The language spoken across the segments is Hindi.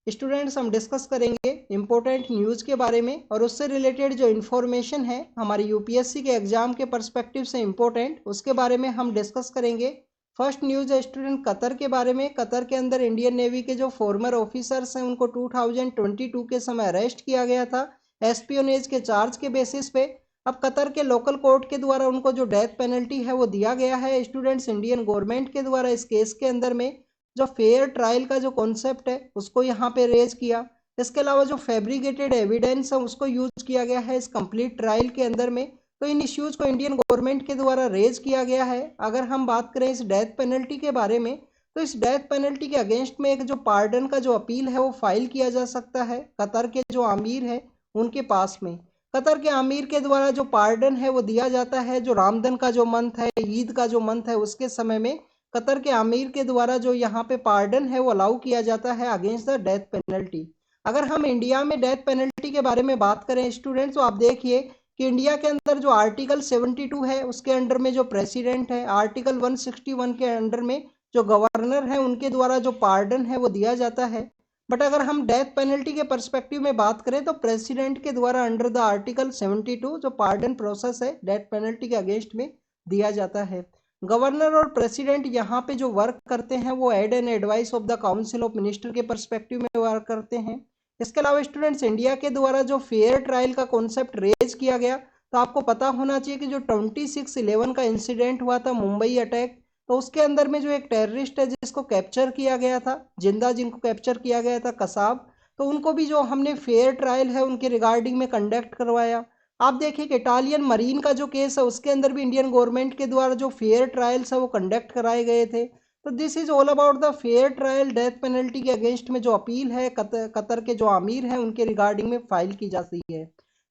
स्टूडेंट्स हम डिस्कस करेंगे इम्पोर्टेंट न्यूज़ के बारे में और उससे रिलेटेड जो इन्फॉर्मेशन है हमारी यूपीएससी के एग्जाम के पर्सपेक्टिव से इम्पोर्टेंट, उसके बारे में हम डिस्कस करेंगे। फर्स्ट न्यूज़ है स्टूडेंट कतर के बारे में। कतर के अंदर इंडियन नेवी के जो फॉर्मर ऑफिसर्स हैं उनको 2022 के समय अरेस्ट किया गया था एस्पियोनेज के चार्ज के बेसिस पे। अब कतर के लोकल कोर्ट के द्वारा उनको जो डेथ पेनल्टी है वो दिया गया है स्टूडेंट्स इंडियन गवर्नमेंट के द्वारा इस केस के अंदर में जो फेयर ट्रायल का जो कॉन्सेप्ट है उसको यहाँ पे रेज किया। इसके अलावा जो फैब्रिकेटेड एविडेंस है उसको यूज किया गया है इस कंप्लीट ट्रायल के अंदर में। तो इन इश्यूज को इंडियन गवर्नमेंट के द्वारा रेज किया गया है। अगर हम बात करें इस डेथ पेनल्टी के बारे में तो इस डेथ पेनल्टी के अगेंस्ट में एक जो पार्डन का जो अपील है वो फाइल किया जा सकता है कतर के जो आमिर है उनके पास में। कतर के आमिर के द्वारा जो पार्डन है वो दिया जाता है जो रामदन का जो मंथ है, ईद का जो मंथ है उसके समय में कतर के आमिर के द्वारा जो यहाँ पे पार्डन है वो अलाउ किया जाता है अगेंस्ट द डेथ पेनल्टी। अगर हम इंडिया में डेथ पेनल्टी के बारे में बात करें स्टूडेंट्स तो आप देखिए कि इंडिया के अंदर जो आर्टिकल 72 है उसके अंडर में जो प्रेसिडेंट है, आर्टिकल 161 के अंडर में जो गवर्नर है उनके द्वारा जो पार्डन है वो दिया जाता है। बट अगर हम डेथ पेनल्टी के परस्पेक्टिव में बात करें तो प्रेसिडेंट के द्वारा अंडर द आर्टिकल 72 जो पार्डन प्रोसेस है डेथ पेनल्टी के अगेंस्ट में दिया जाता है। गवर्नर और प्रेसिडेंट यहाँ पे जो वर्क करते हैं वो aid and advice of the council of minister के परस्पेक्टिव में वर्क करते हैं। इसके अलावा स्टूडेंट्स इंडिया के द्वारा जो फेयर ट्रायल का कॉन्सेप्ट रेज किया गया तो आपको पता होना चाहिए कि जो 26/11 का इंसिडेंट हुआ था मुंबई अटैक, तो उसके अंदर में जो एक टेररिस्ट है जिसको कैप्चर किया गया था, जिंदा जिनको कैप्चर किया गया था कसाब, तो उनको भी जो हमने फेयर ट्रायल है उनके रिगार्डिंग में कंडक्ट करवाया। आप देखिए कि इटालियन मरीन का जो केस है उसके अंदर भी इंडियन गवर्नमेंट के द्वारा जो फेयर ट्रायल्स है वो कंडक्ट कराए गए थे। तो this is all about the fair trial death penalty के अगेंस्ट में जो अपील है कतर के जो आमिर हैं उनके रिगार्डिंग में फाइल की जाती है।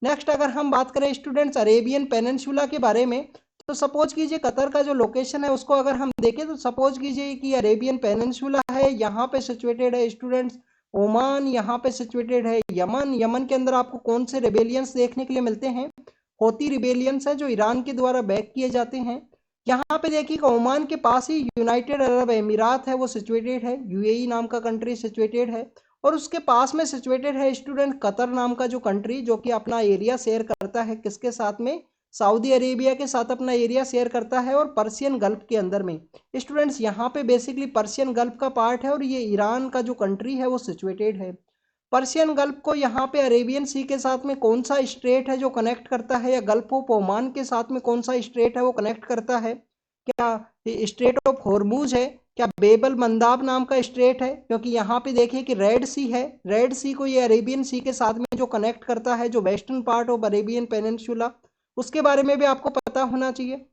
नेक्स्ट अगर हम बात करें स्टूडेंट्स अरेबियन पेनिनसुला के बारे में तो सपोज कीजिए कतर का जो लोकेशन है उसको अगर हम देखें तो सपोज कीजिए कि अरेबियन पेनिनसुला है, यहाँ पे सिचुएटेड है स्टूडेंट्स ओमान, यहाँ पे सिचुएटेड है यमन। यमन के अंदर आपको कौन से रिबेलियंस देखने के लिए मिलते हैं? होती रिबेलियंस है जो ईरान के द्वारा बैक किए जाते हैं। यहाँ पे देखिएगा ओमान के पास ही यूनाइटेड अरब अमीरात है वो सिचुएटेड है, यूएई नाम का कंट्री सिचुएटेड है। और उसके पास में सिचुएटेड है स्टूडेंट कतर नाम का जो कंट्री जो कि अपना एरिया शेयर करता है किसके साथ में? सऊदी अरेबिया के साथ अपना एरिया शेयर करता है और पर्शियन गल्फ के अंदर में। स्टूडेंट्स यहाँ पे बेसिकली पर्शियन गल्फ का पार्ट है और ये ईरान का जो कंट्री है वो सिचुएटेड है। पर्शियन गल्फ को यहाँ पे अरेबियन सी के साथ में कौन सा स्ट्रेट है जो कनेक्ट करता है, या गल्फ ऑफ ओमान के साथ में कौन सा स्ट्रेट है वो कनेक्ट करता है? क्या स्ट्रेट ऑफ हॉर्मूज है? क्या बेबल मंदाब नाम का स्ट्रेट है? क्योंकि यहाँ पे देखिए कि रेड सी है, रेड सी को ये अरेबियन सी के साथ में जो कनेक्ट करता है जो western part of Arabian peninsula, उसके बारे में भी आपको पता होना चाहिए।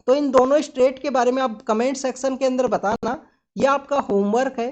तो इन दोनों स्ट्रेट के बारे में आप कमेंट सेक्शन के अंदर बताना, यह आपका होमवर्क है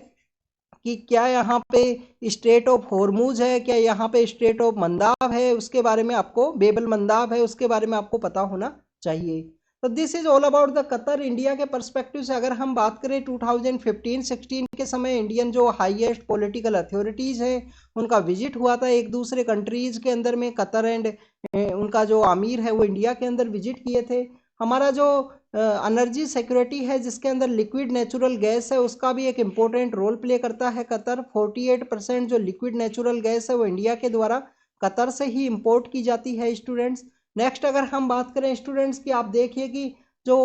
कि क्या यहाँ पे स्ट्रेट ऑफ हॉर्मूज है, क्या यहाँ पे स्ट्रेट ऑफ मंदाब है, उसके बारे में आपको बेबल मंदाब है उसके बारे में आपको पता होना चाहिए। तो this is all about the Qatar. India के परस्पेक्टिव से अगर हम बात करें 2015-16 के समय इंडियन जो हाईएस्ट पॉलिटिकल अथॉरिटीज़ हैं उनका विजिट हुआ था एक दूसरे कंट्रीज़ के अंदर में। कतर एंड उनका जो आमिर है वो इंडिया के अंदर विजिट किए थे। हमारा जो एनर्जी सिक्योरिटी है जिसके अंदर लिक्विड नेचुरल गैस है उसका भी एक इम्पोर्टेंट रोल प्ले करता है कतर। 48% जो लिक्विड नेचुरल गैस है वो इंडिया के द्वारा कतर से ही इंपोर्ट की जाती है स्टूडेंट्स। नेक्स्ट अगर हम बात करें स्टूडेंट्स की, आप देखिए कि जो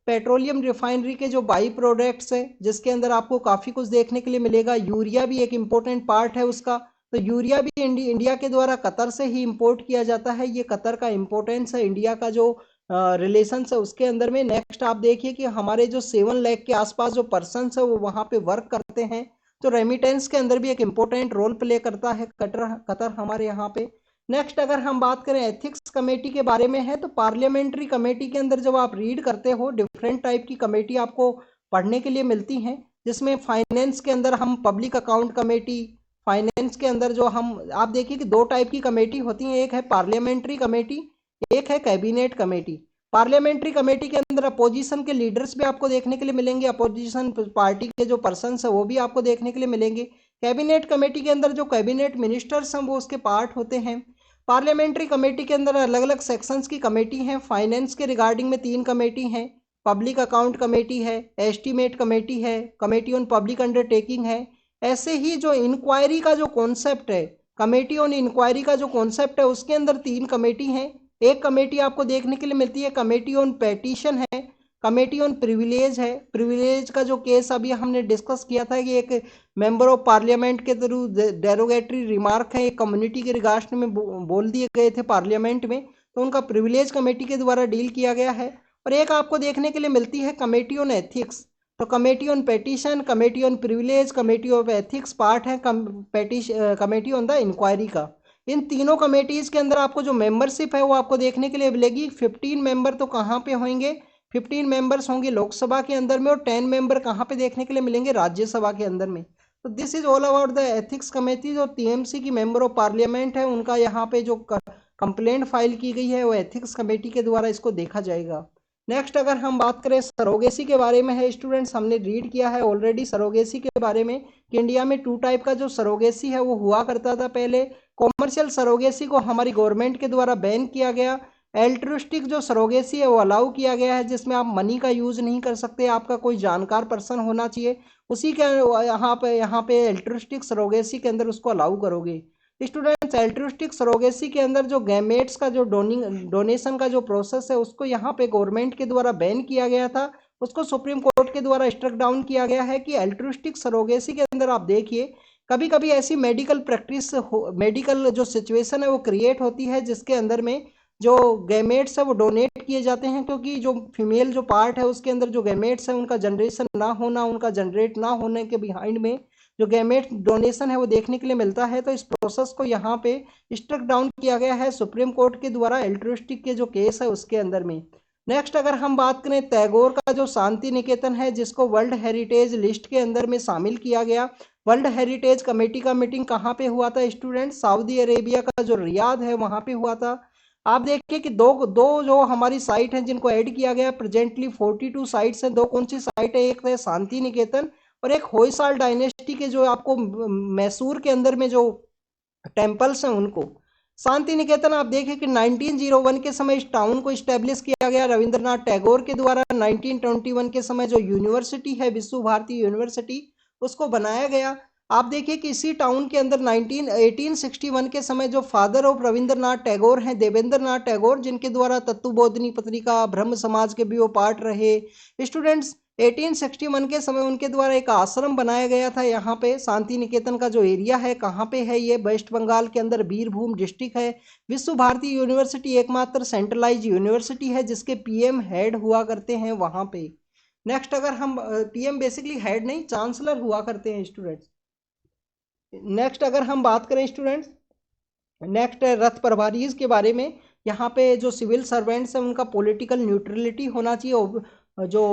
पेट्रोलियम रिफाइनरी के जो बाई प्रोडक्ट्स है जिसके अंदर आपको काफ़ी कुछ देखने के लिए मिलेगा, यूरिया भी एक इम्पोर्टेंट पार्ट है उसका। तो यूरिया भी इंडिया के द्वारा कतर से ही इंपोर्ट किया जाता है। ये कतर का इम्पोर्टेंस है इंडिया का जो रिलेशन है उसके अंदर में। नेक्स्ट आप देखिए कि हमारे जो 7 लाख के आसपास जो पर्सन है वो वहाँ पे वर्क करते हैं, तो रेमिटेंस के अंदर भी एक इम्पोर्टेंट रोल प्ले करता है कतर हमारे यहाँ पे। नेक्स्ट अगर हम बात करें एथिक्स कमेटी के बारे में है, तो पार्लियामेंट्री कमेटी के अंदर जब आप रीड करते हो डिफरेंट टाइप की कमेटी आपको पढ़ने के लिए मिलती हैं, जिसमें फाइनेंस के अंदर हम पब्लिक अकाउंट कमेटी, फाइनेंस के अंदर जो हम आप देखिए कि 2 टाइप की कमेटी होती हैं, एक है पार्लियामेंट्री कमेटी, एक है कैबिनेट कमेटी। पार्लियामेंट्री कमेटी के अंदर अपोजिशन के लीडर्स भी आपको देखने के लिए मिलेंगे, अपोजिशन पार्टी के जो पर्सन है वो भी आपको देखने के लिए मिलेंगे। कैबिनेट कमेटी के अंदर जो कैबिनेट मिनिस्टर्स हैं वो उसके पार्ट होते हैं। पार्लियामेंट्री कमेटी के अंदर अलग अलग सेक्शंस की कमेटी हैं। फाइनेंस के रिगार्डिंग में 3 कमेटी हैं, पब्लिक अकाउंट कमेटी है, एस्टीमेट कमेटी है, कमेटी ऑन पब्लिक अंडरटेकिंग है, ऐसे ही जो इंक्वायरी का जो कॉन्सेप्ट है, कमेटी ऑन इंक्वायरी का जो कॉन्सेप्ट है, उसके अंदर 3 कमेटी हैं। एक कमेटी आपको देखने के लिए मिलती है कमेटी ऑन पेटिशन है, कमेटी ऑन प्रिविलेज है। प्रिविलेज का जो केस अभी हमने डिस्कस किया था कि एक मेंबर ऑफ पार्लियामेंट के थ्रू डेरोगेटरी रिमार्क है एक कम्युनिटी के रिगार्ड में बोल दिए गए थे पार्लियामेंट में, तो उनका प्रिविलेज कमेटी के द्वारा डील किया गया है। और एक आपको देखने के लिए मिलती है कमेटी ऑन एथिक्स। तो committee on petition, committee on privilege, committee of ethics part है कमेटी ऑन द इंक्वायरी का। इन तीनों कमेटीज के अंदर आपको जो मेंबरशिप है वो आपको देखने के लिए मिलेगी। 15 मेंबर तो कहाँ पे होंगे, 15 मेंबर्स होंगे लोकसभा के अंदर में, और 10 मेंबर कहाँ पे देखने के लिए मिलेंगे, राज्यसभा के अंदर में। तो this is all about the ethics committee. जो टीएमसी की मेंबर ऑफ पार्लियामेंट है उनका यहाँ पे जो कंप्लेंट फाइल की गई है वो एथिक्स कमेटी के द्वारा इसको देखा जाएगा। नेक्स्ट अगर हम बात करें सरोगेसी के बारे में है स्टूडेंट्स, हमने रीड किया है ऑलरेडी सरोगेसी के बारे में कि इंडिया में 2 टाइप का जो सरोगेसी है वो हुआ करता था पहले। कॉमर्शियल सरोगेसी को हमारी गवर्नमेंट के द्वारा बैन किया गया। एल्ट्रुस्टिक जो सरोगेसी है वो अलाउ किया गया है, जिसमें आप मनी का यूज़ नहीं कर सकते, आपका कोई जानकार पर्सन होना चाहिए, उसी के यहाँ पे एल्ट्रुस्टिक सरोगेसी के अंदर उसको अलाउ करोगे। स्टूडेंट्स एल्ट्रुस्टिक सरोगेसी के अंदर जो गैमेट्स का जो डोनेशन का जो प्रोसेस है उसको यहाँ पे गवर्नमेंट के द्वारा बैन किया गया था, उसको सुप्रीम कोर्ट के द्वारा स्ट्रक डाउन किया गया है कि एल्ट्रुस्टिक सरोगेसी के अंदर आप देखिए कभी कभी ऐसी मेडिकल प्रैक्टिस मेडिकल जो सिचुएशन है वो क्रिएट होती है जिसके अंदर में जो गैमेट्स है वो डोनेट किए जाते हैं, क्योंकि जो फीमेल जो पार्ट है उसके अंदर जो गैमेट्स है उनका जनरेशन ना होना, उनका जनरेट ना होने के बिहाइंड में जो गैमेट डोनेशन है वो देखने के लिए मिलता है। तो इस प्रोसेस को यहाँ पे स्ट्रक डाउन किया गया है सुप्रीम कोर्ट के द्वारा एल्ट्रुस्टिक के जो केस है उसके अंदर में। नेक्स्ट अगर हम बात करें टैगोर का जो शांति निकेतन है जिसको वर्ल्ड हेरिटेज लिस्ट के अंदर में शामिल किया गया। वर्ल्ड हेरिटेज कमेटी का मीटिंग कहाँ पे हुआ था स्टूडेंट, सऊदी अरेबिया का जो रियाद है वहाँ पे हुआ था। आप देखिए कि दो दो जो हमारी साइट हैं जिनको ऐड किया गया, प्रेजेंटली 42 साइट्स हैं। दो कौन सी साइट है, एक है शांति निकेतन और एक होयसाल डायनेस्टी के जो आपको मैसूर के अंदर में जो टेम्पल्स हैं उनको। शांति निकेतन आप देखें कि 1901 के समय इस टाउन को स्टैब्लिश किया गया रविंद्रनाथ टैगोर के द्वारा। 1921 के समय जो यूनिवर्सिटी है विश्व भारती यूनिवर्सिटी उसको बनाया गया। आप देखिए कि इसी टाउन के अंदर 1861 के समय जो फादर ऑफ रविंद्रनाथ टैगोर हैं देवेंद्र नाथ टैगोर, जिनके द्वारा तत्वबोधिनी पत्रिका ब्रह्म समाज के भी वो पार्ट रहे। स्टूडेंट्स 1861 के समय उनके द्वारा एक आश्रम बनाया गया था यहाँ पे। शांति निकेतन का जो एरिया है कहाँ पे है, ये वेस्ट बंगाल के अंदर बीरभूम डिस्ट्रिक्ट है। विश्व भारती यूनिवर्सिटी एकमात्र सेंट्रलाइज यूनिवर्सिटी है जिसके पीएम हेड हुआ करते हैं वहाँ पे। नेक्स्ट अगर हम पीएम बेसिकली हेड नहीं चांसलर हुआ करते हैं स्टूडेंट्स। नेक्स्ट अगर हम बात करें स्टूडेंट्स, नेक्स्ट रथ प्रभारीज के बारे में। यहाँ पे जो सिविल सर्वेंट्स हैं उनका पॉलिटिकल न्यूट्रलिटी होना चाहिए। जो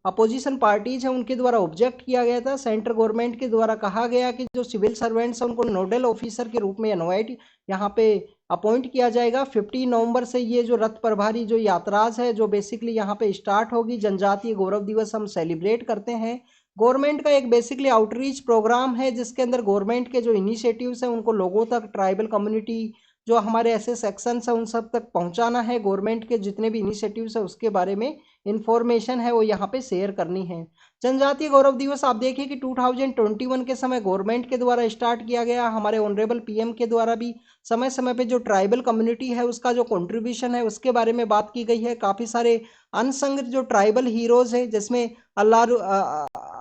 अपोजिशन पार्टीज हैं उनके द्वारा ऑब्जेक्ट किया गया था। सेंट्रल गवर्नमेंट के द्वारा कहा गया कि जो सिविल सर्वेंट्स हैं उनको नोडल ऑफिसर के रूप में इनवाइट यहाँ पे अपॉइंट किया जाएगा। 15 नवंबर से ये जो रथ प्रभारी जो यात्राज है जो बेसिकली यहाँ पे स्टार्ट होगी। जनजातीय गौरव दिवस हम सेलिब्रेट करते हैं। गवर्नमेंट का एक बेसिकली आउटरीच प्रोग्राम है जिसके अंदर गवर्नमेंट के जो इनिशिएटिव्स हैं उनको लोगों तक, ट्राइबल कम्युनिटी जो हमारे ऐसे सेक्शंस हैं उन सब तक पहुंचाना है। गवर्नमेंट के जितने भी इनिशिएटिव्स है उसके बारे में इंफॉर्मेशन है वो यहाँ पे शेयर करनी है। जनजातीय गौरव दिवस आप देखिए कि 2021 के समय गवर्नमेंट के द्वारा स्टार्ट किया गया। हमारे ऑनरेबल पीएम के द्वारा भी समय समय पे जो ट्राइबल कम्युनिटी है उसका जो कंट्रीब्यूशन है उसके बारे में बात की गई है। काफ़ी सारे अनसंग जो ट्राइबल हीरोज हैं जिसमें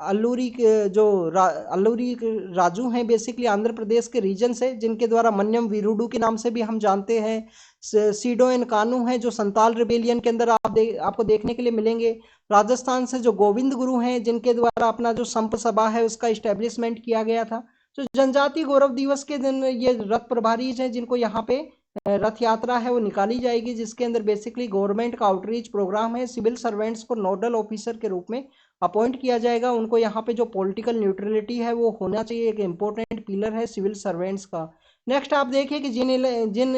अल्लूरी राजू हैं बेसिकली आंध्र प्रदेश के रीजन से, जिनके द्वारा मन्यम वीरुडू के नाम से भी हम जानते हैं। सीडो एंड कानू हैं जो संताल रिबेलियन के अंदर आपको देखने के लिए मिलेंगे। राजस्थान से जो गोविंद गुरु हैं जिनके द्वारा अपना जो संप सभा है उसका इस्टेब्लिशमेंट किया गया था। तो जनजातीय गौरव दिवस के दिन ये रथ प्रभारी हैं जिनको यहाँ पे रथ यात्रा है वो निकाली जाएगी, जिसके अंदर बेसिकली गवर्नमेंट का आउटरीच प्रोग्राम है। सिविल सर्वेंट्स को नोडल ऑफिसर के रूप में अपॉइंट किया जाएगा। उनको यहाँ पे जो पॉलिटिकल न्यूट्रलिटी है वो होना चाहिए, एक इंपॉर्टेंट पिलर है सिविल सर्वेंट्स का। नेक्स्ट आप देखिए कि जिन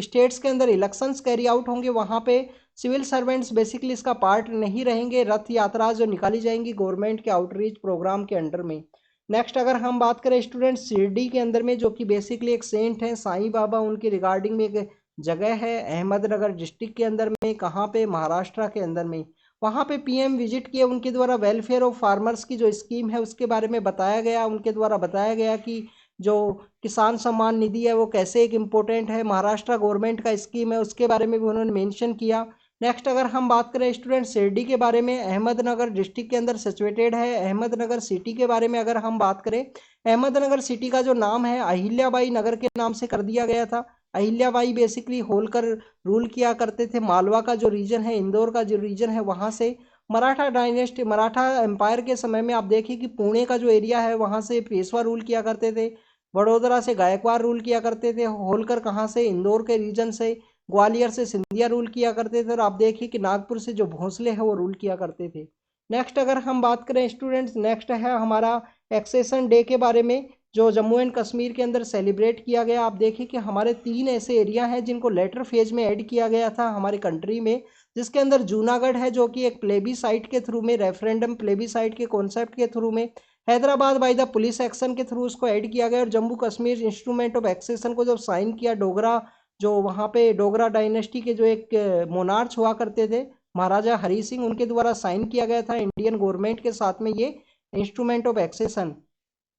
स्टेट्स के अंदर इलेक्शंस कैरी आउट होंगे वहाँ पे सिविल सर्वेंट्स बेसिकली इसका पार्ट नहीं रहेंगे। रथ यात्रा जो निकाली जाएंगी गवर्नमेंट के आउटरीच प्रोग्राम के अंडर में। नेक्स्ट अगर हम बात करें स्टूडेंट शिरडी के अंदर में जो कि बेसिकली एक सेंट है साईं बाबा, उनकी रिगार्डिंग में एक जगह है अहमदनगर डिस्ट्रिक्ट के अंदर में, कहाँ पे, महाराष्ट्र के अंदर में। वहाँ पे पीएम विजिट किए, उनके द्वारा वेलफेयर ऑफ फार्मर्स की जो स्कीम है उसके बारे में बताया गया, उनके द्वारा बताया गया कि जो किसान सम्मान निधि है वो कैसे एक इम्पोर्टेंट है, महाराष्ट्र गवर्नमेंट का स्कीम है, उसके बारे में भी उन्होंने मेंशन किया। नेक्स्ट अगर हम बात करें स्टूडेंट शिरडी के बारे में, अहमदनगर डिस्ट्रिक्ट के अंदर सिचुएटेड है। अहमदनगर सिटी के बारे में अगर हम बात करें, अहमदनगर सिटी का जो नाम है अहिल्याबाई नगर के नाम से कर दिया गया था। अहिल्याबाई बेसिकली होलकर रूल किया करते थे मालवा का जो रीजन है, इंदौर का जो रीजन है वहाँ से। मराठा डायनेस्टी, मराठा एम्पायर के समय में आप देखिए कि पुणे का जो एरिया है वहाँ से पेशवा रूल किया करते थे, वडोदरा से गायकवाड़ रूल किया करते थे, होलकर कहाँ से, इंदौर के रीजन से, ग्वालियर से सिंधिया रूल किया करते थे, और आप देखिए कि नागपुर से जो भोसले हैं वो रूल किया करते थे। नेक्स्ट अगर हम बात करें स्टूडेंट्स, नेक्स्ट है हमारा एक्सेशन डे के बारे में, जो जम्मू एंड कश्मीर के अंदर सेलिब्रेट किया गया। आप देखिए कि हमारे 3 ऐसे एरिया हैं जिनको लेटर फेज में ऐड किया गया था हमारी कंट्री में, जिसके अंदर जूनागढ़ है जो कि एक प्लेबीसाइट के थ्रू में, रेफरेंडम प्लेबीसाइट के कॉन्सेप्ट के थ्रू में, Hyderabad by the police action के थ्रू उसको ऐड किया गया, और Jammu Kashmir instrument of accession को जब साइन किया डोगरा, जो वहाँ पे डोगरा डायनेस्टी के जो एक मोनार्च हुआ करते थे महाराजा हरी सिंह, उनके द्वारा साइन किया गया था इंडियन गवर्नमेंट के साथ में ये इंस्ट्रूमेंट ऑफ एक्सेशन।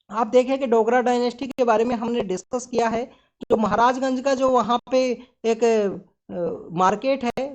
आप देखें कि डोगरा डायनेस्टी के बारे में हमने डिस्कस किया है। जो महाराजगंज का जो वहाँ पे एक मार्केट है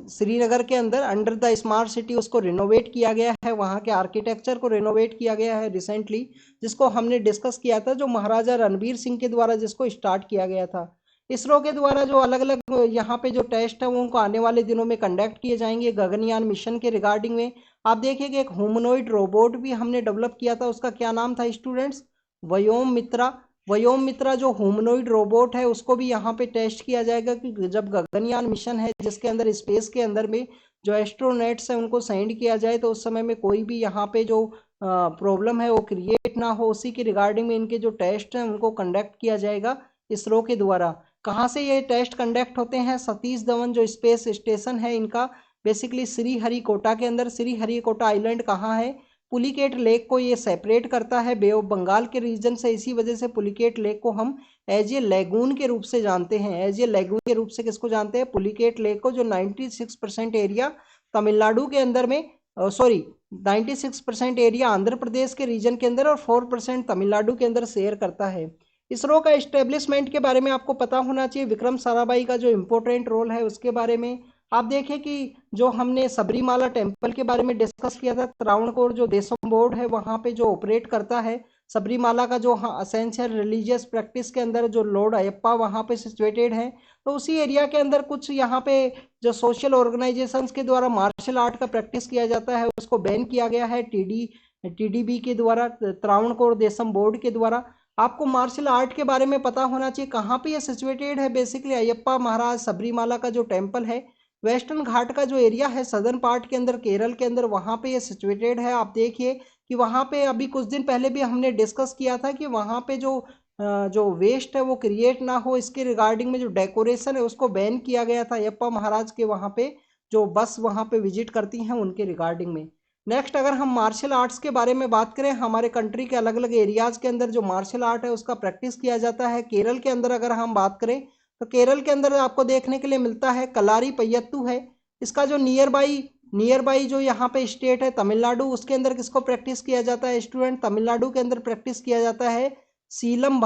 श्रीनगर के अंदर अंडर द स्मार्ट सिटी, उसको रिनोवेट किया गया है, वहाँ के आर्किटेक्चर को रिनोवेट किया गया है रिसेंटली, जिसको हमने डिस्कस किया था, जो महाराजा रणबीर सिंह के द्वारा जिसको स्टार्ट किया गया था। इसरो के द्वारा जो अलग अलग यहाँ पे जो टेस्ट है वो उनको आने वाले दिनों में कंडक्ट किए जाएंगे गगनयान मिशन के रिगार्डिंग में। आप देखिए कि एक ह्यूमनॉइड रोबोट भी हमने डेवलप किया था, उसका क्या नाम था स्टूडेंट्स, व्योम मित्रा। व्योम मित्रा जो ह्यूमनॉइड रोबोट है उसको भी यहाँ पे टेस्ट किया जाएगा कि जब गगनयान मिशन है जिसके अंदर स्पेस के अंदर में जो एस्ट्रोनॉट्स है उनको सेंड किया जाए तो उस समय में कोई भी यहाँ पे जो प्रॉब्लम है वो क्रिएट ना हो, उसी के रिगार्डिंग में इनके जो टेस्ट हैं उनको कंडक्ट किया जाएगा इसरो के द्वारा। कहाँ से ये टेस्ट कंडक्ट होते हैं, सतीश धवन जो स्पेस स्टेशन है इनका बेसिकली श्रीहरिकोटा के अंदर। श्रीहरिकोटा आइलैंड कहाँ है, पुलिकेट लेक को ये सेपरेट करता है बे ऑफ बंगाल के रीजन से, इसी वजह से पुलिकेट लेक को हम एज ए लेगून के रूप से जानते हैं। एज ए लेगून के रूप से किसको जानते हैं, पुलिकेट लेक को, जो 96% एरिया तमिलनाडु के अंदर में, सॉरी 96% एरिया आंध्र प्रदेश के रीजन के अंदर और 4% तमिलनाडु के अंदर शेयर करता है। इसरो का एस्टेब्लिशमेंट के बारे में आपको पता होना चाहिए, विक्रम साराभाई का जो इम्पोर्टेंट रोल है उसके बारे में। आप देखें कि जो हमने सबरीमाला टेम्पल के बारे में डिस्कस किया था, त्रावणकोर जो देशम बोर्ड है वहाँ पे जो ऑपरेट करता है सबरीमाला का, जो असेंशियल रिलीजियस प्रैक्टिस के अंदर जो लॉर्ड अयप्पा वहाँ पे सिचुएटेड है, तो उसी एरिया के अंदर कुछ यहाँ पे जो सोशल ऑर्गेनाइजेशंस के द्वारा मार्शल आर्ट का प्रैक्टिस किया जाता है उसको बैन किया गया है टीडीबी के द्वारा, त्रावणकोर देशम बोर्ड के द्वारा। आपको मार्शल आर्ट के बारे में पता होना चाहिए, कहाँ पे ये सिचुएटेड है, बेसिकली अयप्पा महाराज सबरीमाला का जो टेम्पल है वेस्टर्न घाट का जो एरिया है सदर्न पार्ट के अंदर केरल के अंदर वहाँ पे ये सिचुएटेड है। आप देखिए कि वहाँ पे अभी कुछ दिन पहले भी हमने डिस्कस किया था कि वहाँ पे जो वेस्ट है वो क्रिएट ना हो, इसके रिगार्डिंग में जो डेकोरेशन है उसको बैन किया गया था अयप्पा महाराज के वहाँ पे जो बस वहाँ पे विजिट करती हैं उनके रिगार्डिंग में। नेक्स्ट अगर हम मार्शल आर्ट्स के बारे में बात करें, हमारे कंट्री के अलग अलग एरियाज के अंदर जो मार्शल आर्ट है उसका प्रैक्टिस किया जाता है। केरल के अंदर अगर हम बात करें तो केरल के अंदर आपको देखने के लिए मिलता है कलारी पय्यत्तू है। इसका जो नियर बाई जो यहाँ पे स्टेट है तमिलनाडु, उसके अंदर किसको प्रैक्टिस किया जाता है स्टूडेंट, तमिलनाडु के अंदर प्रैक्टिस किया जाता है सीलम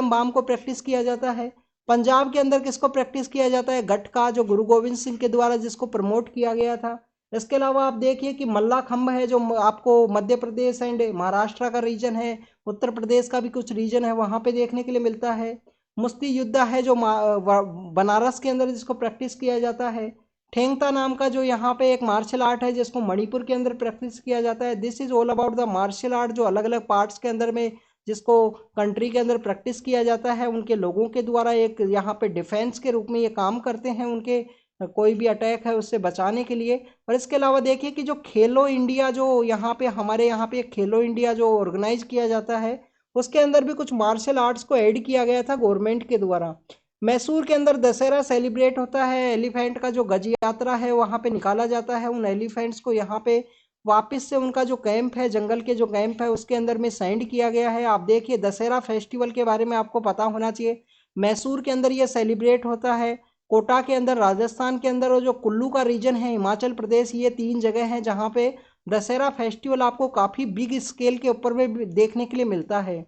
बाम को प्रैक्टिस किया जाता है। पंजाब के अंदर किसको प्रैक्टिस किया जाता है, गटका, जो गुरु गोविंद सिंह के द्वारा जिसको प्रमोट किया गया था। इसके अलावा आप देखिए कि मल्लाखंब है जो आपको मध्य प्रदेश एंड महाराष्ट्र का रीजन है, उत्तर प्रदेश का भी कुछ रीजन है वहाँ पे देखने के लिए मिलता है। मुस्ती युद्धा है जो बनारस के अंदर जिसको प्रैक्टिस किया जाता है। ठेंगता नाम का जो यहाँ पे एक मार्शल आर्ट है जिसको मणिपुर के अंदर प्रैक्टिस किया जाता है। This is all about the martial art, जो अलग अलग पार्ट्स के अंदर में जिसको कंट्री के अंदर प्रैक्टिस किया जाता है उनके लोगों के द्वारा, एक यहाँ पे डिफेंस के रूप में ये काम करते हैं, उनके कोई भी अटैक है उससे बचाने के लिए। और इसके अलावा देखिए कि जो खेलो इंडिया जो यहाँ पे हमारे यहाँ पे खेलो इंडिया जो ऑर्गेनाइज किया जाता है उसके अंदर भी कुछ मार्शल आर्ट्स को ऐड किया गया था गवर्नमेंट के द्वारा। मैसूर के अंदर दशहरा सेलिब्रेट होता है, एलिफेंट का जो गज यात्रा है वहाँ पे निकाला जाता है, उन एलिफेंट्स को यहाँ पे वापस से उनका जो कैंप है, जंगल के जो कैंप है उसके अंदर में सेंड किया गया है। आप देखिए दशहरा फेस्टिवल के बारे में आपको पता होना चाहिए, मैसूर के अंदर ये सेलिब्रेट होता है। कोटा के अंदर राजस्थान के अंदर, और जो कुल्लू का रीजन है हिमाचल प्रदेश, ये 3 जगह हैं जहाँ पे दशहरा फेस्टिवल आपको काफ़ी बिग स्केल के ऊपर में देखने के लिए मिलता है।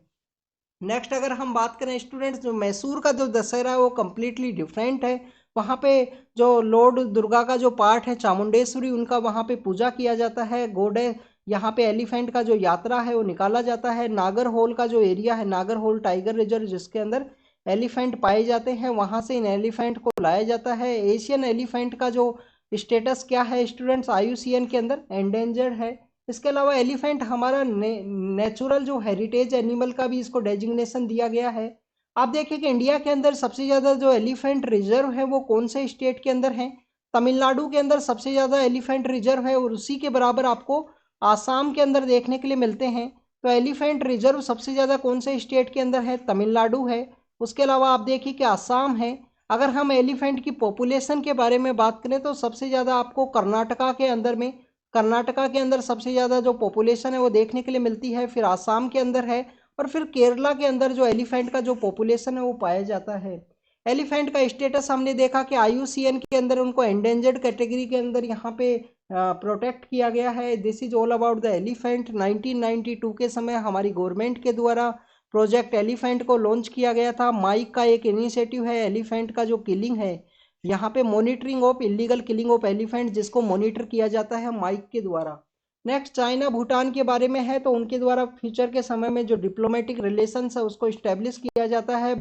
नेक्स्ट अगर हम बात करें स्टूडेंट्स, जो मैसूर का जो दशहरा है वो कम्प्लीटली डिफरेंट है। वहाँ पे जो लॉर्ड दुर्गा का जो पार्ट है चामुंडेश्वरी, उनका वहाँ पे पूजा किया जाता है। गोडे यहाँ पे एलिफेंट का जो यात्रा है वो निकाला जाता है। नागरहोल का जो एरिया है, नागरहोल टाइगर रिजर्व, जिसके अंदर एलिफेंट पाए जाते हैं, वहाँ से इन एलिफेंट को लाया जाता है। एशियन एलिफेंट का जो स्टेटस क्या है स्टूडेंट्स, IUCN के अंदर एंडेंजर्ड है। इसके अलावा एलिफेंट हमारा नेचुरल जो हेरिटेज एनिमल का भी इसको डेजिग्नेशन दिया गया है। आप देखिए कि इंडिया के अंदर सबसे ज़्यादा जो एलिफेंट रिजर्व है वो कौन से स्टेट के अंदर है। तमिलनाडु के अंदर सबसे ज़्यादा एलिफेंट रिजर्व है, और उसी के बराबर आपको आसाम के अंदर देखने के लिए मिलते हैं। तो एलिफेंट रिजर्व सबसे ज़्यादा कौन से स्टेट के अंदर है, तमिलनाडु है। उसके अलावा आप देखिए कि आसाम है। अगर हम एलिफेंट की पॉपुलेशन के बारे में बात करें तो सबसे ज़्यादा आपको कर्नाटका के अंदर में, कर्नाटका के अंदर सबसे ज़्यादा जो पॉपुलेशन है वो देखने के लिए मिलती है, फिर आसाम के अंदर है, और फिर केरला के अंदर जो एलिफेंट का जो पॉपुलेशन है वो पाया जाता है। एलिफेंट का स्टेटस हमने देखा कि IUCN के अंदर उनको एंडेंजर्ड कैटेगरी के अंदर यहाँ पे प्रोटेक्ट किया गया है। This is all about the elephant. 1992 के समय हमारी गवर्नमेंट के द्वारा प्रोजेक्ट एलिफेंट को लॉन्च किया गया था। माइक का एक इनिशिएटिव है, एलिफेंट का जो किलिंग है, यहाँ पे monitoring of illegal killing of elephant, जिसको मॉनिटर किया जाता है माइक के द्वारा। नेक्स्ट चाइना भूटान के बारे में है, तो उनके द्वारा फ्यूचर के समय में जो डिप्लोमेटिक रिलेशंस है उसको इस्टेब्लिश किया जाता है।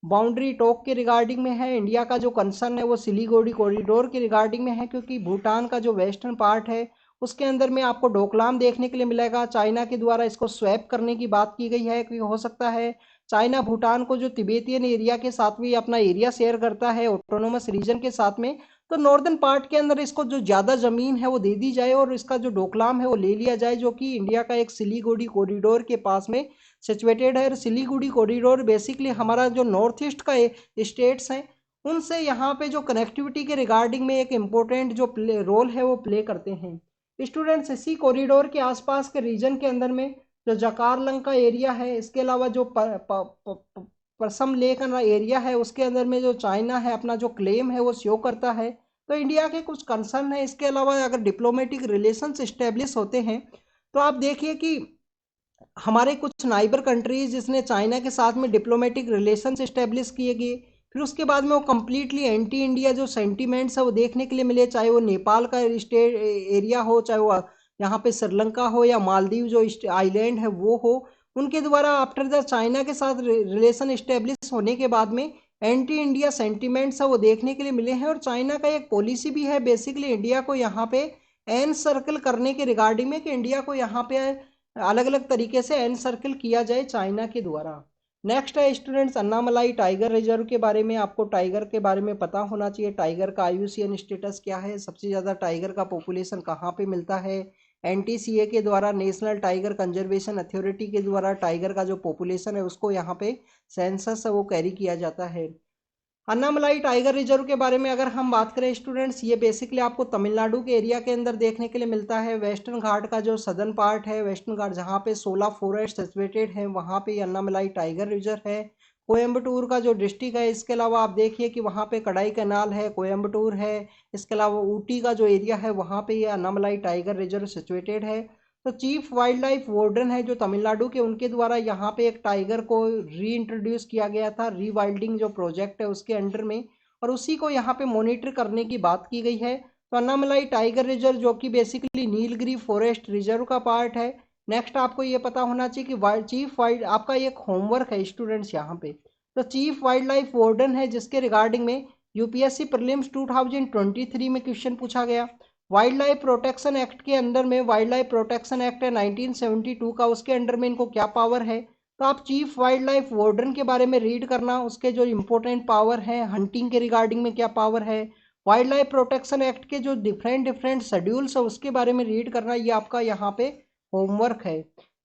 बाउंड्री टॉक के रिगार्डिंग में है। इंडिया का जो कंसर्न है वो सिलीगुड़ी कॉरिडोर के रिगार्डिंग में है, क्योंकि भूटान का जो वेस्टर्न पार्ट है उसके अंदर में आपको डोकलाम देखने के लिए मिलेगा। चाइना के द्वारा इसको स्वैप करने की बात की गई है, क्योंकि हो सकता है चाइना भूटान को जो तिबेतियन एरिया के साथ भी अपना एरिया शेयर करता है ऑटोनोमस रीजन के साथ में, तो नॉर्दर्न पार्ट के अंदर इसको जो ज़्यादा ज़मीन है वो दे दी जाए और इसका जो डोकलाम है वो ले लिया जाए, जो कि इंडिया का एक सिलीगुड़ी कॉरिडोर के पास में सिचुएटेड है। सिलीगुड़ी कॉरिडोर बेसिकली हमारा जो नॉर्थ ईस्ट का स्टेट्स हैं उनसे यहाँ पे जो कनेक्टिविटी के रिगार्डिंग में एक इम्पोर्टेंट जो रोल है वो प्ले करते हैं। स्टूडेंट्स, इसी कॉरिडोर के आसपास के रीजन के अंदर में जो जकारलंग का एरिया है, इसके अलावा जो परसम लेक का एरिया है, उसके अंदर में जो चाइना है अपना जो क्लेम है वो शो करता है। तो इंडिया के कुछ कंसर्न है। इसके अलावा अगर डिप्लोमेटिक रिलेशंस इस्टेब्लिश होते हैं तो आप देखिए कि हमारे कुछ नाइबर कंट्रीज जिसने चाइना के साथ में डिप्लोमेटिक रिलेशंस इस्टेब्लिश किए गए, फिर उसके बाद में वो कम्प्लीटली एंटी इंडिया जो सेंटीमेंट्स है वो देखने के लिए मिले, चाहे वो नेपाल का स्टेट एरिया हो, चाहे वो यहाँ पे श्रीलंका हो, या मालदीव जो आइलैंड है वो हो। उनके द्वारा आफ्टर द चाइना के साथ रिलेशन इस्टेब्लिश होने के बाद में एंटी इंडिया सेंटीमेंट्स है वो देखने के लिए मिले हैं। और चाइना का एक पॉलिसी भी है बेसिकली इंडिया को यहाँ पे एन सर्कल करने के रिगार्डिंग में, कि इंडिया को यहाँ पे अलग अलग तरीके से एन सर्कल किया जाए चाइना के द्वारा। नेक्स्ट है स्टूडेंट्स अन्नामलाई टाइगर रिजर्व के बारे में। आपको टाइगर के बारे में पता होना चाहिए। टाइगर का IUCN स्टेटस क्या है, सबसे ज़्यादा टाइगर का पॉपुलेशन कहाँ पे मिलता है। NTCA के द्वारा, नेशनल टाइगर कंजर्वेशन अथॉरिटी के द्वारा टाइगर का जो पॉपुलेशन है उसको यहाँ पे सेंसस है वो कैरी किया जाता है। अन्नामलाई टाइगर रिजर्व के बारे में अगर हम बात करें स्टूडेंट्स, ये बेसिकली आपको तमिलनाडु के एरिया के अंदर देखने के लिए मिलता है। वेस्टर्न घाट का जो सदर्न पार्ट है, वेस्टर्न घाट जहाँ पे 16 फॉरेस्ट सिचुएटेड है, वहाँ पे अन्नामलाई टाइगर रिजर्व है। कोयम्बटूर का जो डिस्ट्रिक्ट है, इसके अलावा आप देखिए कि वहाँ पे कड़ाई कैनाल है, कोयम्बटूर है। इसके अलावा ऊटी का जो एरिया है वहाँ पे ये अन्नामलाई टाइगर रिजर्व सिचुएटेड है। तो चीफ वाइल्ड लाइफ वार्डन है जो तमिलनाडु के, उनके द्वारा यहाँ पे एक टाइगर को री इंट्रोड्यूस किया गया था, री वाइल्डिंग जो प्रोजेक्ट है उसके अंडर में, और उसी को यहाँ पे मॉनिटर करने की बात की गई है। तो अन्नामलाई टाइगर रिजर्व जो कि बेसिकली नीलगिरी फॉरेस्ट रिजर्व का पार्ट है। नेक्स्ट आपको ये पता होना चाहिए कि चीफ वाइल्ड, आपका एक होमवर्क है स्टूडेंट्स यहाँ पे, तो चीफ वाइल्ड लाइफ वार्डन है जिसके रिगार्डिंग में UPSC प्रीलिम्स 2023 में क्वेश्चन पूछा गया। वाइल्ड लाइफ प्रोटेक्शन एक्ट के अंदर में, वाइल्ड लाइफ प्रोटेक्शन एक्ट है 1972 का, उसके अंडर में इनको क्या पावर है। तो आप चीफ वाइल्ड लाइफ वार्डन के बारे में रीड करना, उसके जो इंपॉर्टेंट पावर है, हंटिंग के रिगार्डिंग में क्या पावर है, वाइल्ड लाइफ प्रोटेक्शन एक्ट के जो डिफरेंट डिफरेंट शेड्यूल्स है उसके बारे में रीड करना, ये आपका यहाँ पे होमवर्क है।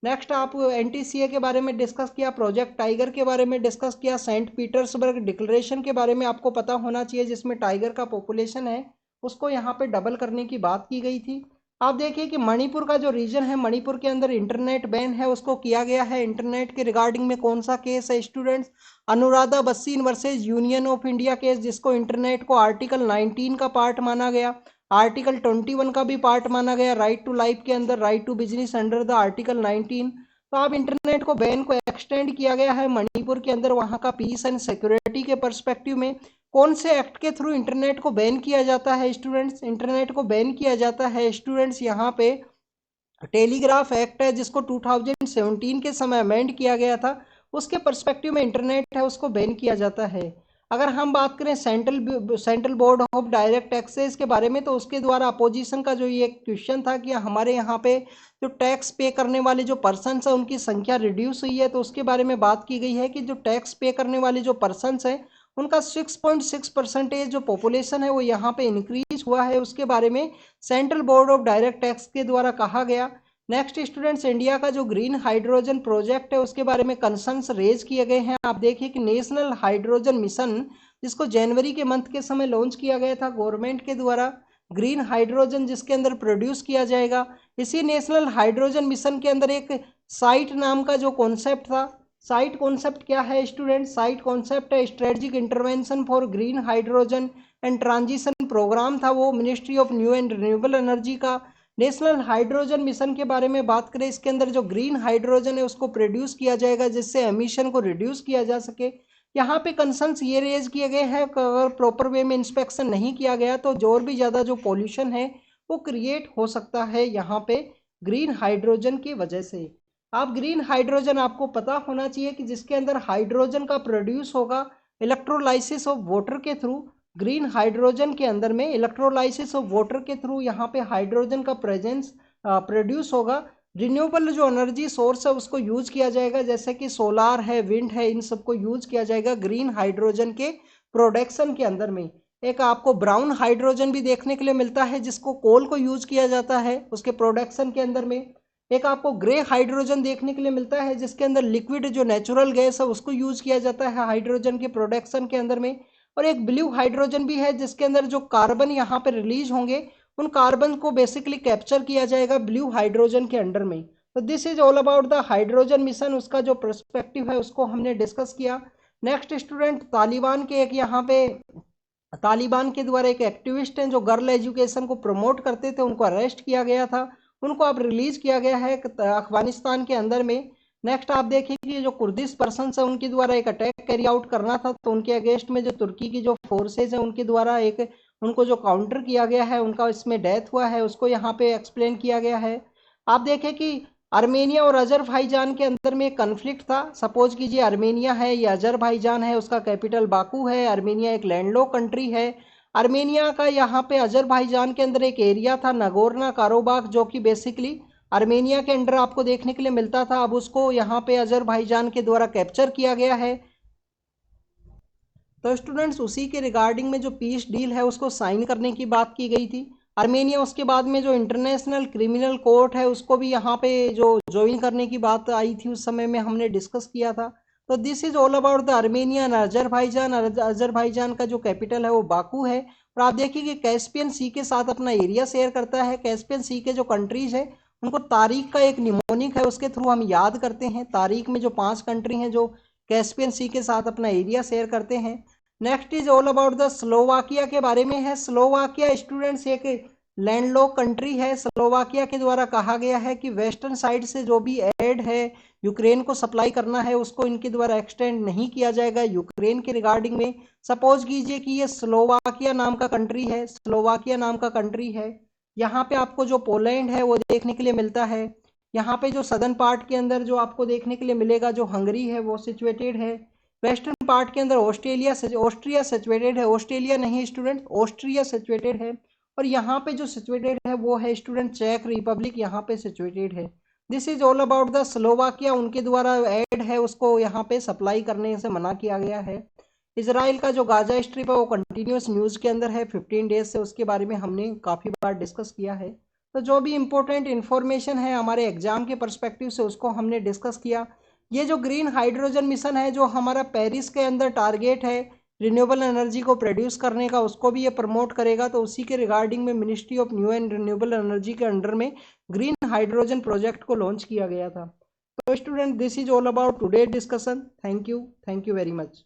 नेक्स्ट आप NTCA के बारे में डिस्कस किया, प्रोजेक्ट टाइगर के बारे में डिस्कस किया, सेंट पीटर्सबर्ग डिक्लेरेशन के बारे में आपको पता होना चाहिए जिसमें टाइगर का पॉपुलेशन है उसको यहाँ पे डबल करने की बात की गई थी। आप देखिए कि मणिपुर का जो रीजन है, मणिपुर के अंदर इंटरनेट बैन है, उसको किया गया है। इंटरनेट के रिगार्डिंग में कौन सा केस है स्टूडेंट्स? अनुराधा बसीन versus union of India case, जिसको इंटरनेट को आर्टिकल 19 का पार्ट माना गया, आर्टिकल 21 का भी पार्ट माना गया, राइट टू लाइफ के अंदर, right to business under the article 19। तो आप इंटरनेट को बैन को एक्सटेंड किया गया है मणिपुर के अंदर, वहाँ का पीस एंड सिक्योरिटी के परस्पेक्टिव में। कौन से एक्ट के थ्रू इंटरनेट को बैन किया जाता है स्टूडेंट्स? इंटरनेट को बैन किया जाता है स्टूडेंट्स यहाँ पे टेलीग्राफ एक्ट है, जिसको 2017 के समय अमेंड किया गया था, उसके पर्सपेक्टिव में इंटरनेट है उसको बैन किया जाता है। अगर हम बात करें central board of direct taxes के बारे में, तो उसके द्वारा अपोजिशन का जो ये क्वेश्चन था कि हमारे यहाँ पे जो टैक्स पे करने वाले जो पर्सनस है उनकी संख्या रिड्यूस हुई है, तो उसके बारे में बात की गई है कि जो टैक्स पे करने वाले जो पर्सनस हैं उनका 6.6% जो पॉपुलेशन है वो यहाँ पे इंक्रीज हुआ है, उसके बारे में central board of direct tax के द्वारा कहा गया। नेक्स्ट स्टूडेंट्स, इंडिया का जो ग्रीन हाइड्रोजन प्रोजेक्ट है उसके बारे में कंसर्न्स रेज किए गए हैं। आप देखिए कि नेशनल हाइड्रोजन मिशन, जिसको जनवरी के मंथ के समय लॉन्च किया गया था गवर्नमेंट के द्वारा, ग्रीन हाइड्रोजन जिसके अंदर प्रोड्यूस किया जाएगा। इसी नेशनल हाइड्रोजन मिशन के अंदर एक साइट नाम का जो कॉन्सेप्ट था, साइट कॉन्सेप्ट क्या है स्टूडेंट? साइट कॉन्सेप्ट है strategic intervention for green hydrogen and transition programme था, वो ministry of new and renewable energy का। नेशनल हाइड्रोजन मिशन के बारे में बात करें, इसके अंदर जो ग्रीन हाइड्रोजन है उसको प्रोड्यूस किया जाएगा जिससे एमिशन को रिड्यूस किया जा सके। यहाँ पे कंसर्न्स ये रेज किए गए हैं कि अगर प्रॉपर वे में इंस्पेक्शन नहीं किया गया तो जो और भी ज़्यादा जो पॉल्यूशन है वो क्रिएट हो सकता है यहाँ पे ग्रीन हाइड्रोजन की वजह से। आप ग्रीन हाइड्रोजन आपको पता होना चाहिए कि जिसके अंदर हाइड्रोजन का प्रोड्यूस होगा इलेक्ट्रोलाइसिस ऑफ वाटर के थ्रू। ग्रीन हाइड्रोजन के अंदर में इलेक्ट्रोलाइसिस ऑफ वाटर के थ्रू यहाँ पे हाइड्रोजन का प्रेजेंस प्रोड्यूस होगा। रिन्यूएबल जो एनर्जी सोर्स है उसको यूज किया जाएगा, जैसे कि सोलार है, विंड है, इन सबको यूज किया जाएगा ग्रीन हाइड्रोजन के प्रोडक्शन के अंदर में। एक आपको ब्राउन हाइड्रोजन भी देखने के लिए मिलता है जिसको कोल को यूज किया जाता है उसके प्रोडक्शन के अंदर में। एक आपको ग्रे हाइड्रोजन देखने के लिए मिलता है जिसके अंदर लिक्विड जो नेचुरल गैस है उसको यूज किया जाता है हाइड्रोजन के प्रोडक्शन के अंदर में। और एक ब्लू हाइड्रोजन भी है जिसके अंदर जो कार्बन यहाँ पे रिलीज होंगे उन कार्बन को बेसिकली कैप्चर किया जाएगा ब्लू हाइड्रोजन के अंडर में। तो this is all about the hydrogen mission, उसका जो पर्सपेक्टिव है उसको हमने डिस्कस किया। नेक्स्ट स्टूडेंट, तालिबान के एक यहाँ पे तालिबान के द्वारा एक एक्टिविस्ट हैं जो गर्ल एजुकेशन को प्रमोट करते थे, उनको अरेस्ट किया गया था, उनको अब रिलीज किया गया है अफगानिस्तान के अंदर में। नेक्स्ट आप देखिए कि जो कुर्दिश पर्सन है उनके द्वारा एक अटैक कैरी आउट करना था, तो उनके अगेंस्ट में जो तुर्की की जो फोर्सेज है उनके द्वारा एक उनको जो काउंटर किया गया है, उनका इसमें डेथ हुआ है, उसको यहाँ पे एक्सप्लेन किया गया है। आप देखें कि आर्मेनिया और अजरबैजान के अंदर में एक कन्फ्लिक्ट था। सपोज कीजिए आर्मेनिया है या अजरबैजान है, उसका कैपिटल बाकू है, आर्मेनिया एक लैंडलॉक कंट्री है। आर्मेनिया का यहाँ पे अजरबैजान के अंदर एक एरिया था नगोर्नो काराबाख, जो कि बेसिकली आर्मेनिया के अंडर आपको देखने के लिए मिलता था, अब उसको यहाँ पे अजरबैजान के द्वारा कैप्चर किया गया है। तो स्टूडेंट्स, उसी के रिगार्डिंग में जो पीस डील है उसको साइन करने की बात की गई थी आर्मेनिया। उसके बाद में जो इंटरनेशनल क्रिमिनल कोर्ट है उसको भी यहाँ पे जो ज्वाइन करने की बात आई थी उस समय में हमने डिस्कस किया था। तो this is all about the Armenian Azerbaijan. Azerbaijan का जो कैपिटल है वो बाकू है। और आप देखिए कि कैस्पियन सी के साथ अपना एरिया शेयर करता है। कैस्पियन सी के जो कंट्रीज है उनको तारीख का एक निमोनिक है, उसके थ्रू हम याद करते हैं। तारीख में जो 5 कंट्री हैं जो कैस्पियन सी के साथ अपना एरिया शेयर करते हैं। Next is all about the Slovakia के बारे में है। स्लोवाकिया स्टूडेंट्स एक लैंडलॉक कंट्री है। स्लोवाकिया के द्वारा कहा गया है कि वेस्टर्न साइड से जो भी एड है यूक्रेन को सप्लाई करना है उसको इनके द्वारा एक्सटेंड नहीं किया जाएगा यूक्रेन के रिगार्डिंग में। सपोज कीजिए कि ये स्लोवाकिया नाम का कंट्री है, स्लोवाकिया नाम का कंट्री है। यहाँ पे आपको जो पोलैंड है वो देखने के लिए मिलता है। यहाँ पे जो सदर्न पार्ट के अंदर जो आपको देखने के लिए मिलेगा जो हंगरी है वो सिचुएटेड है। वेस्टर्न पार्ट के अंदर ऑस्ट्रिया सिचुएटेड है। ऑस्ट्रेलिया नहीं स्टूडेंट, ऑस्ट्रिया सिचुएटेड है। और यहाँ पे जो सिचुएटेड है वो है स्टूडेंट चेक रिपब्लिक, यहाँ पे सिचुएटेड है। This is all about the Slovakia. उनके द्वारा एड है उसको यहाँ पे सप्लाई करने से मना किया गया है। इसराइल का जो गाजा स्ट्रिप है वो कंटिन्यूस न्यूज़ के अंदर है 15 डेज से, उसके बारे में हमने काफ़ी बार डिस्कस किया है। तो जो भी इंपॉर्टेंट इन्फॉर्मेशन है हमारे एग्जाम के परस्पेक्टिव से उसको हमने डिस्कस किया। ये जो ग्रीन हाइड्रोजन मिशन है जो हमारा पेरिस के अंदर टारगेट है रिन्यूएबल एनर्जी को प्रोड्यूस करने का, उसको भी ये प्रमोट करेगा। तो उसी के रिगार्डिंग में ministry of new and renewable energy के अंडर में ग्रीन हाइड्रोजन प्रोजेक्ट को लॉन्च किया गया था। तो student, this is all about today discussion. Thank you very much.